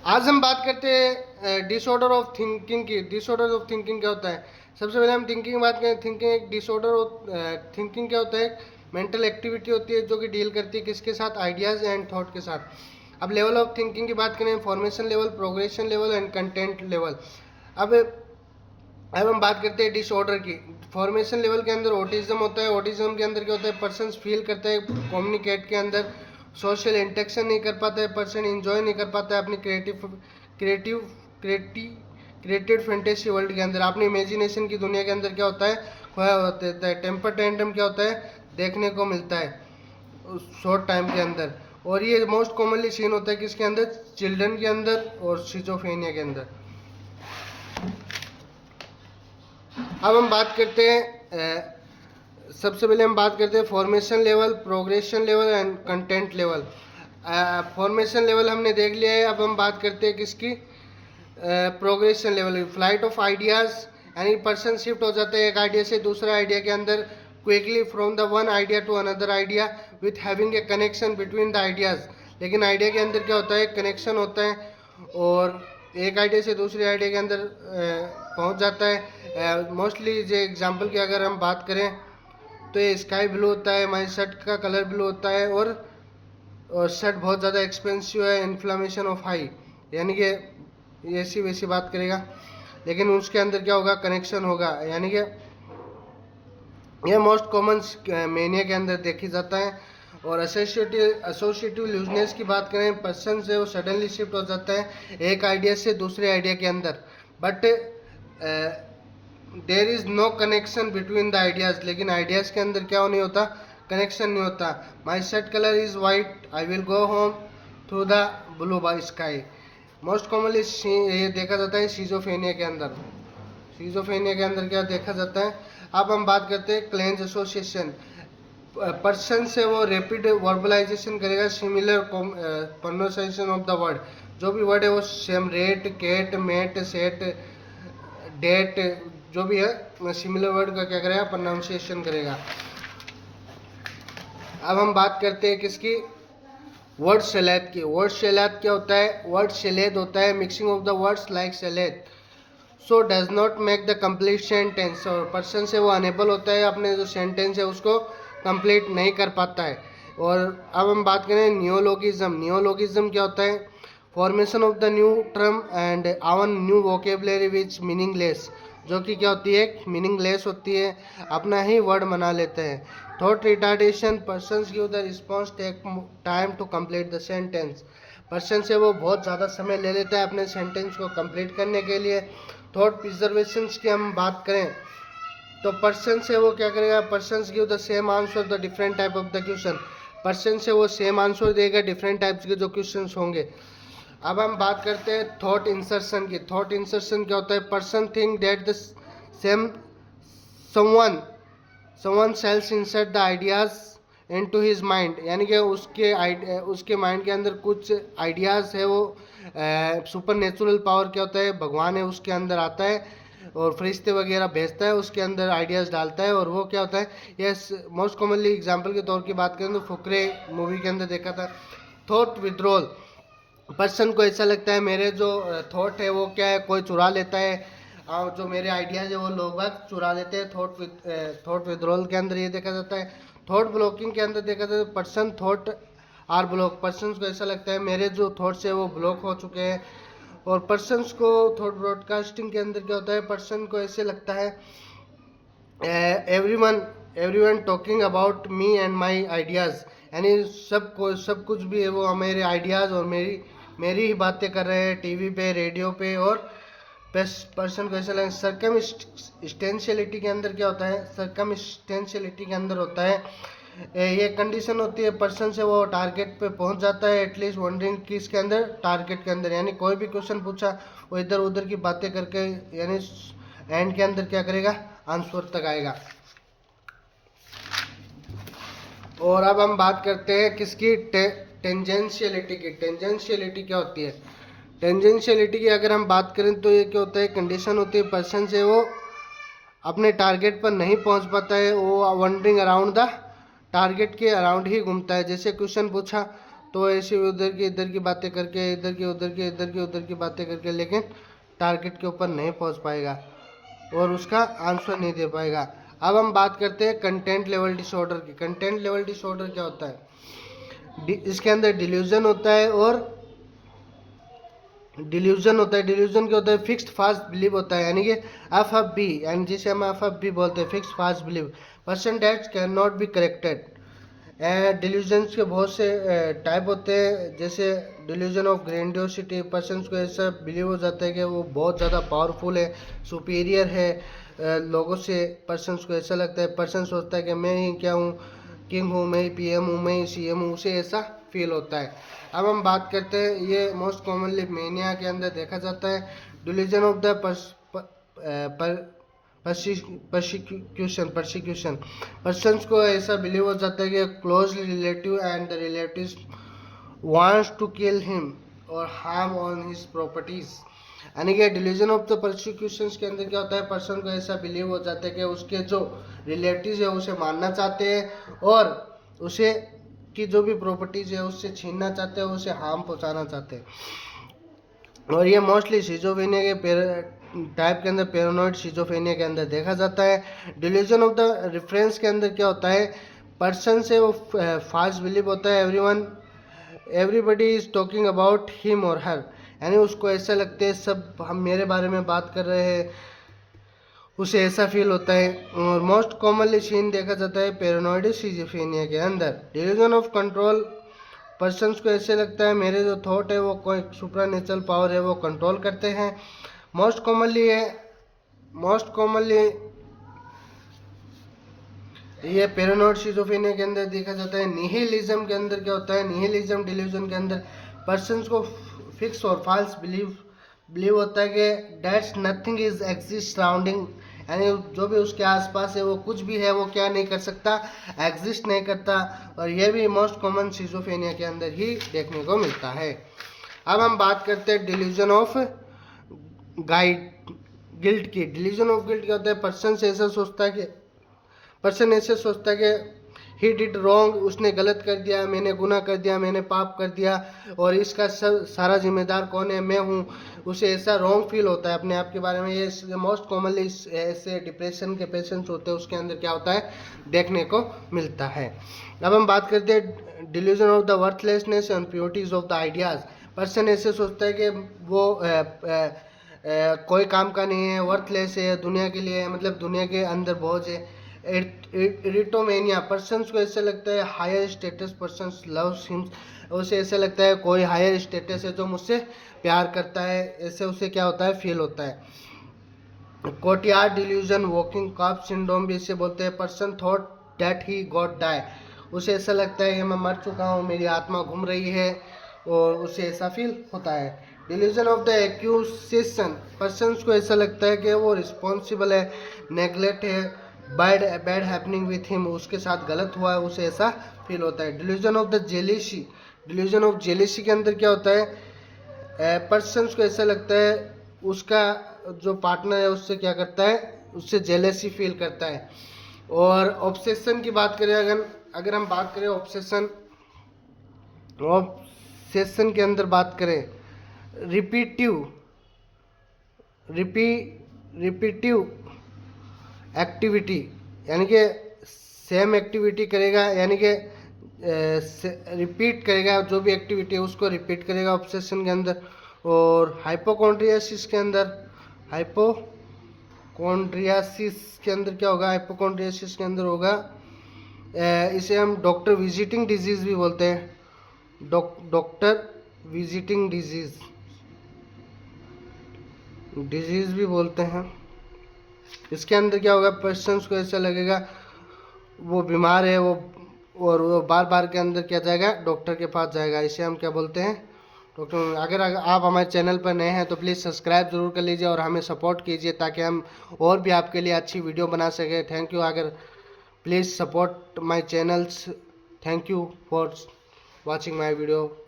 आज हम बात करते हैं डिसऑर्डर ऑफ थिंकिंग की। डिसऑर्डर ऑफ थिंकिंग क्या होता है? सबसे पहले हम थिंकिंग की बात करें। थिंकिंग एक डिसऑर्डर ऑफ थिंकिंग क्या होता है? मेंटल एक्टिविटी होती है जो कि डील करती है किसके साथ? आइडियाज़ एंड थॉट के साथ। अब लेवल ऑफ थिंकिंग की बात करें, formation level, progression level and content level. अब हम बात करते हैं डिसऑर्डर की। फॉर्मेशन लेवल के अंदर ऑटिज्म होता है। ऑटिज्म के अंदर क्या होता है? पर्सन फील करता है कम्युनिकेट के अंदर सोशल इंटरेक्शन नहीं कर पाता है, पर्सन इंजॉय नहीं कर पाता है अपनी क्रिएटिव क्रिएटेड फैंटेसी वर्ल्ड के अंदर, अपनी इमेजिनेशन की दुनिया के अंदर क्या होता है? खोया होता है। टेम्पर टेंट्रम क्या होता है? देखने को मिलता है शॉर्ट टाइम के अंदर। और ये मोस्ट कॉमनली सीन होता है किसके अंदर? चिल्ड्रन के अंदर और सिजोफ्रेनिया के अंदर। अब हम बात करते हैं सबसे पहले हम बात करते हैं formation level, progression level and content level. Formation level हमने देख लिया है। अब हम बात करते हैं किसकी? Progression level. Flight of ideas, यानी पर्सन शिफ्ट हो जाता है एक आइडिया से दूसरा आइडिया के अंदर quickly from the one idea to another idea with having a connection between the ideas. लेकिन आइडिया के अंदर क्या होता है? कनेक्शन होता है और एक आइडिया से दूसरे आइडिया के अंदर पहुंच जाता है। मोस्टली जो एग्जांपल की अगर हम बात करें तो ये स्काई ब्लू होता है, हमारी शर्ट का कलर ब्लू होता है और शर्ट बहुत ज़्यादा एक्सपेंसिव है, इन्फ्लामेशन ऑफ हाई, यानी कि ऐसी वैसी बात करेगा, लेकिन उसके अंदर क्या होगा? कनेक्शन होगा। यानी कि यह मोस्ट कॉमन मेनिया के अंदर देखी जाता है। और एसोसिएटिव लूजनेस की बात करें, पर्सन से वो सडनली शिफ्ट हो जाता है एक आइडिया से दूसरे आइडिया के अंदर, but there is no connection between the ideas. लेकिन आइडियाज के अंदर क्या नहीं होता? कनेक्शन नहीं होता। My shirt colour is white, I will go home through the blue by sky. Most commonly ये देखा जाता है सीजोफेनिया के अंदर। सीजोफेनिया के अंदर क्या देखा जाता है? अब हम बात करते हैं क्लेंज एसोसिएशन। पर्सन से वो रैपिड वर्बलाइजेशन करेगा, similar pronunciation of the word, जो भी वर्ड है वो same, rate, cat, mate, set, date, जो भी है सिमिलर वर्ड का क्या करेगा? प्रोनाउंसिएशन करेगा। अब हम बात करते हैं किसकी? वर्ड शैलेद की। वर्ड शैलेद क्या होता है? वर्ड शैलेद होता है mixing of the words like salad, so does not make the complete sentence. और पर्सन से वो अनेबल होता है अपने जो सेंटेंस है उसको कंप्लीट नहीं कर पाता है। और अब हम बात करें नियोलॉगिज्म। नियोलॉगिज्म क्या होता है? Formation of the new term and आवन न्यू वोकेबलरी विच मीनिंगलेस, जो कि क्या होती है? मीनिंगलेस होती है, अपना ही वर्ड बना लेते हैं। Thought retardation, person give the response take time to complete the sentence. Person से वो बहुत ज़्यादा समय ले लेता है अपने सेंटेंस को कंप्लीट करने के लिए। थॉट प्रिजर्वेशन की हम बात करें तो पर्सन से वो क्या करेगा? Person give the same answer the different type of the question. Person से वो सेम आंसर देगा डिफरेंट टाइप्स के जो क्वेश्चन होंगे। अब हम बात करते हैं थॉट इंसर्शन की। थॉट इंसर्शन क्या होता है? Person think that the same someone else insert the ideas into his mind, यानी कि उसके माइंड के अंदर कुछ आइडियाज़ है, वो सुपर नेचुरल पावर क्या होता है? भगवान है, उसके अंदर आता है और फरिश्ते वगैरह भेजता है, उसके अंदर आइडियाज़ डालता है और वो क्या होता है? यस, मोस्ट कॉमनली एग्जांपल के तौर की बात करें तो फुकरे मूवी के अंदर देखा था। थॉट विड्रॉल, पर्सन को ऐसा लगता है मेरे जो थॉट है वो क्या है? कोई चुरा लेता है, और जो मेरे आइडियाज़ है वो लोग बाग चुरा लेते हैं। थॉट विड्रॉल के अंदर ये देखा जाता है। थॉट ब्लॉकिंग के अंदर देखा जाता है person thought R block, person को ऐसा लगता है मेरे जो थॉट्स है वो ब्लॉक हो चुके हैं। और पर्सन्स को थॉट ब्रॉडकास्टिंग के अंदर क्या होता है? पर्सन को ऐसे लगता है everyone talking about me and my ideas, यानी सब कुछ भी है वो मेरे आइडियाज़ और मेरी ही बातें कर रहे हैं टीवी पे, रेडियो पे। और पर्सन को ऐसा लगता है। सर्कमस्टेंशियलिटी के अंदर क्या होता है? सर्कमस्टेंशियलिटी के अंदर होता है ये कंडीशन होती है पर्सन से वो टारगेट पे पहुंच जाता है, एटलीस्ट वंडरिंग किसके अंदर? टारगेट के अंदर। यानी कोई भी क्वेश्चन पूछा वो इधर उधर की बातें करके, यानी एंड के अंदर क्या करेगा? आंसर तक आएगा। और अब हम बात करते हैं किसकी? टेंजेंशियलिटी की। टेंजेंशियलिटी क्या होती है? टेंजेंशियलिटी की अगर हम बात करें तो ये क्या होता है? कंडीशन होती है पर्सन से वो अपने टारगेट पर नहीं पहुंच पाता है, वो वंडरिंग अराउंड द टारगेट के अराउंड ही घूमता है। जैसे क्वेश्चन पूछा तो ऐसे इधर की बातें करके, इधर की उधर की बातें करके, लेकिन टारगेट के ऊपर नहीं पहुंच पाएगा और उसका आंसर नहीं दे पाएगा। अब हम बात करते हैं कंटेंट लेवल डिसऑर्डर की। कंटेंट लेवल डिसऑर्डर क्या होता है? इसके अंदर डिल्यूजन होता है और डिल्यूजन क्या होता है? फिक्स्ड फास्ट बिलीव होता है, यानी कि एफ एफ बी, यानी जिसे हम एफ एफ बी बोलते हैं, फिक्स्ड फास्ट believe, person that's can not be corrected. Delusions के बहुत से टाइप होते हैं, जैसे डिल्यूजन ऑफ ग्रैंडियोसिटी, पर्सन को ऐसा बिलीव हो जाता है कि वो बहुत ज़्यादा पावरफुल है, सुपीरियर है लोगों से। पर्सन को ऐसा लगता है, पर्सन सोचता है कि मैं ही क्या हूँ, किंग हूँ, मैं ही पीएम हूँ, मैं ही सीएम हूँ, उसे ऐसा फील होता है। अब हम बात करते हैं, ये मोस्ट कॉमनली मेनिया के अंदर देखा जाता है। Delusion of the persecution persons को ऐसा बिलीव हो जाता है कि closely relative and the relatives wants to kill him और हार्म ऑन हिज प्रॉपर्टीज। यानी कि डिल्यूजन ऑफ द परसिक्यूशन के अंदर क्या होता है? पर्सन को ऐसा बिलीव हो जाता है कि उसके जो रिलेटिव्स है उसे मारना चाहते हैं और उसे की जो भी प्रॉपर्टीज है उससे छीनना चाहते हैं, उसे हार्म पहुंचाना चाहते हैं। और ये मोस्टली शिजोफ्रेनिया के टाइप के अंदर, पैरानॉइड शिजोफ्रेनिया के अंदर देखा जाता है। डिल्यूजन ऑफ द रेफरेंस के अंदर क्या होता है? पर्सन से वो फास्ट बिलीव होता है, everybody is talking about him और हर, यानी उसको ऐसा लगता है सब हम मेरे बारे में बात कर रहे हैं, उसे ऐसा फील होता है। और मोस्ट कॉमनली सीन देखा जाता है पैरानॉइड शिजोफ्रेनिया के अंदर। डिल्यूजन ऑफ कंट्रोल, पर्सन्स को ऐसे लगता है मेरे जो थॉट है वो कोई सुपरनेचुरल पावर है वो कंट्रोल करते हैं। मोस्ट कॉमनली ये पैरानॉइड शिजोफ्रेनिया के अंदर देखा जाता है। निहिलिज्म के अंदर क्या होता है? निहिलिज्म डिल्यूजन के अंदर पर्सन्स को फिक्स और फॉल्स बिलीव होता है कि that's nothing is exist surrounding, यानी जो भी उसके आसपास है वो कुछ भी है वो क्या नहीं कर सकता, एग्जिस्ट नहीं करता। और यह भी मोस्ट कॉमन शिजोफ्रेनिया के अंदर ही देखने को मिलता है। अब हम बात करते हैं डिल्यूजन ऑफ गिल्ट की। डिल्यूजन ऑफ गिल्ट क्या होता है? पर्सन ऐसे सोचता है कि ही डिड रॉन्ग, उसने गलत कर दिया, मैंने गुनाह कर दिया, मैंने पाप कर दिया और इसका सारा जिम्मेदार कौन है? मैं हूँ। उसे ऐसा रॉन्ग फील होता है अपने आप के बारे में। ये मोस्ट कॉमनली ऐसे डिप्रेशन के पेशेंट्स होते हैं उसके अंदर क्या होता है देखने को मिलता है। अब हम बात करते हैं delusion of the worthlessness and purities of the ideas. Person ऐसे सोचता है कि वो कोई काम का नहीं है, वर्थलेस है, दुनिया के लिए, मतलब दुनिया के अंदर बोझ है। इरिटोमेनिया, पर्सन्स को ऐसा लगता है higher status persons loves him, उसे ऐसा लगता है कोई हायर स्टेटस है जो मुझसे प्यार करता है, ऐसे उसे क्या होता है फील होता है। Cotard delusion, walking corpse syndrome भी इसे बोलते हैं। Person thought that he got die, उसे ऐसा लगता है कि मैं मर चुका हूँ, मेरी आत्मा घूम रही है और उसे ऐसा फील होता है। Delusion of the accusation, persons को ऐसा लगता है कि वो रिस्पॉन्सिबल है, नेग्लेक्ट है, बैड हैपनिंग विथ हिम, उसके साथ गलत हुआ है, उसे ऐसा फील होता है। Delusion of the jealousy, delusion of jealousy के अंदर क्या होता है? पर्सन्स को ऐसा लगता है उसका जो पार्टनर है उससे क्या करता है, उससे जेलेसी फील करता है। और ऑब्सेशन की बात करें, अगर हम बात करें ऑब्सेशन के अंदर बात करें, रिपीटिव एक्टिविटी, यानी कि सेम एक्टिविटी करेगा, यानी कि रिपीट करेगा, जो भी एक्टिविटी है उसको रिपीट करेगा ऑब्सेशन के अंदर। और हाइपोकॉन्ड्रियासिस के अंदर क्या होगा? हाइपोकॉन्ड्रियासिस के अंदर होगा, इसे हम डॉक्टर विजिटिंग डिजीज भी बोलते हैं। डॉक्टर विजिटिंग डिजीज भी बोलते हैं। इसके अंदर क्या होगा? पर्सन्स को ऐसा लगेगा वो बीमार है, वो बार बार के अंदर क्या जाएगा? डॉक्टर के पास जाएगा, इसे हम क्या बोलते हैं? डॉक्टर। अगर आप हमारे चैनल पर नए हैं तो प्लीज़ सब्सक्राइब ज़रूर कर लीजिए और हमें सपोर्ट कीजिए ताकि हम और भी आपके लिए अच्छी वीडियो बना सकें। Thank you. अगर please support my channels. Thank you for watching my video.